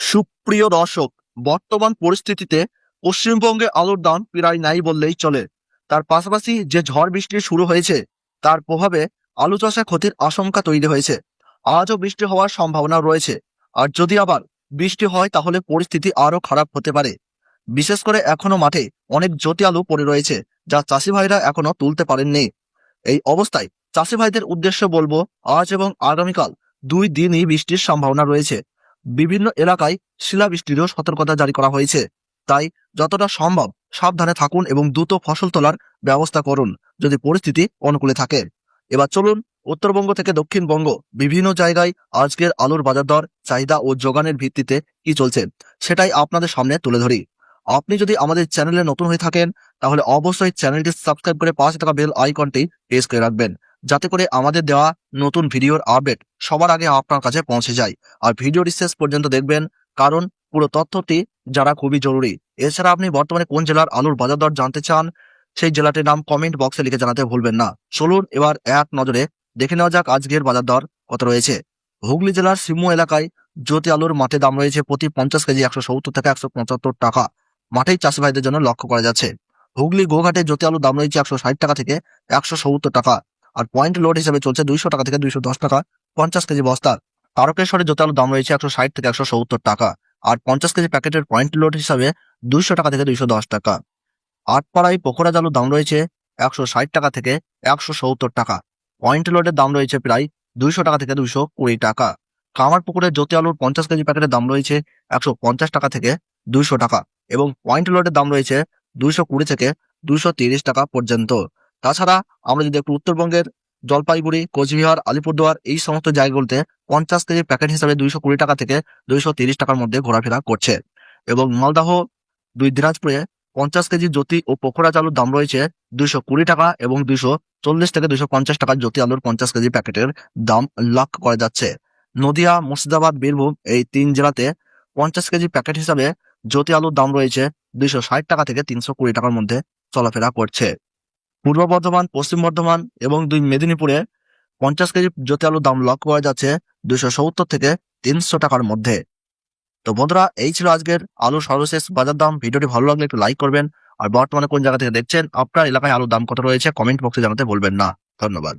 সুপ্রিয় দর্শক, বর্তমান পরিস্থিতিতে পশ্চিমবঙ্গে আলুর দাম প্রায় নাই বললেই চলে। তার পাশাপাশি যে ঝড় বৃষ্টি শুরু হয়েছে তার প্রভাবে আলু চাষে ক্ষতির আশঙ্কা তৈরি হয়েছে। আজও বৃষ্টি হওয়ার সম্ভাবনা রয়েছে, আর যদি আবার বৃষ্টি হয় তাহলে পরিস্থিতি আরো খারাপ হতে পারে। বিশেষ করে এখনো মাঠে অনেক জ্যোতি আলু পড়ে রয়েছে, যা চাষি ভাইরা এখনো তুলতে পারেননি। এই অবস্থায় চাষি ভাইদের উদ্দেশ্যে বলবো, আজ এবং আগামীকাল 2 দিনই বৃষ্টির সম্ভাবনা রয়েছে। বিভিন্ন এলাকায় শিলাবৃষ্টিরও সতর্কতা জারি করা হয়েছে। তাই যতটা সম্ভব সাবধানে থাকুন এবং দ্রুত ফসল তোলার ব্যবস্থা করুন যদি পরিস্থিতি অনুকূলে থাকে। এবার চলুন উত্তরবঙ্গ থেকে দক্ষিণবঙ্গ বিভিন্ন জায়গায় আজকের আলুর বাজার দর, চাহিদা ও যোগানের ভিত্তিতে কি চলছে সেটাই আপনাদের সামনে তুলে ধরি। আপনি যদি আমাদের চ্যানেলে নতুন হয়ে থাকেন তাহলে অবশ্যই চ্যানেলটি সাবস্ক্রাইব করে পাশে থাকা বেল আইকনটি প্রেস করে রাখবেন, যাতে করে আমাদের দেওয়া নতুন ভিডিওর আপডেট সবার আগে আপনার কাছে পৌঁছে যায়। আর ভিডিওটি শেষ পর্যন্ত দেখবেন, কারণ পুরো তথ্যটি জানা খুবই জরুরি। এছাড়া আপনি বর্তমানে কোন জেলার আলুর বাজার দর জানতে চান সেই জেলাটির নাম কমেন্ট বক্সে লিখে জানাতে ভুলবেন না। চলুন এবার এক নজরে দেখে নেওয়া যাক আজকের বাজার দর কত রয়েছে। হুগলি জেলার সিমু এলাকায় জ্যোতি আলুর মাঠে দাম রয়েছে প্রতি 50 কেজি 170 থেকে 175 টাকা। মাঠেই চাষি ভাইদের জন্য লক্ষ্য করা যাচ্ছে। হুগলি গোঘাটে জ্যোতি আলুর দাম রয়েছে 160 টাকা থেকে 170 টাকা। আর পয়েন্ট লোড হিসেবে চলছে 200 টাকা থেকে 210 টাকা 50 কেজি বস্তার। তারকেশ্বরে জ্যোতি আলুর দাম রয়েছে 160 থেকে 170 টাকা। আর 50 কেজি প্যাকেটের পয়েন্ট লোড হিসাবে 200 টাকা থেকে 210 টাকা। আটপাড়ায় পোখরাজ আলুর দাম রয়েছে 160 টাকা থেকে 170 টাকা। পয়েন্ট লোডের দাম রয়েছে প্রায় 200 টাকা থেকে 220 টাকা। কামারপুকুরের জ্যোতি আলুর 50 কেজি প্যাকেটের দাম রয়েছে 150 টাকা থেকে 200 টাকা এবং পয়েন্ট লোডের দাম রয়েছে 220 থেকে 230 টাকা পর্যন্ত। তাছাড়া আমরা যদি একটু উত্তরবঙ্গের জলপাইগুড়ি, কোচবিহার, আলিপুরদুয়ার এই সমস্ত জায়গাগুলোতে 50 কেজি প্যাকেট হিসাবে 220 টাকা থেকে 230 টাকার মধ্যে ঘোরাফেরা করছে। এবং মালদাহ, দিনাজপুরে 50 কেজি জ্যোতি ও পোখরাজ আলুর দাম রয়েছে 220 টাকা এবং 240 থেকে 250 টাকা জ্যোতি আলুর 50 কেজি প্যাকেটের দাম লক্ষ্য করা যাচ্ছে। নদিয়া, মুর্শিদাবাদ, বীরভূম এই 3 জেলাতে 50 কেজি প্যাকেট হিসাবে জ্যোতি আলুর দাম রয়েছে 260 টাকা থেকে 320 টাকার মধ্যে চলাফেরা করছে। পূর্ব বর্ধমান, পশ্চিম বর্ধমান এবং 2 মেদিনীপুরে 50 কেজি জ্যোতি আলুর দাম লক্ষ্য করা যাচ্ছে 270 থেকে 300 টাকার মধ্যে। তো বন্ধুরা, এই ছিল আজকের আলুর সর্বশেষ বাজার দাম। ভিডিওটি ভালো লাগলে একটু লাইক করবেন। আর বর্তমানে কোন জায়গা থেকে দেখছেন, আপনার এলাকায় আলুর দাম কত রয়েছে কমেন্ট বক্সে জানাতে ভুলবেন না। ধন্যবাদ।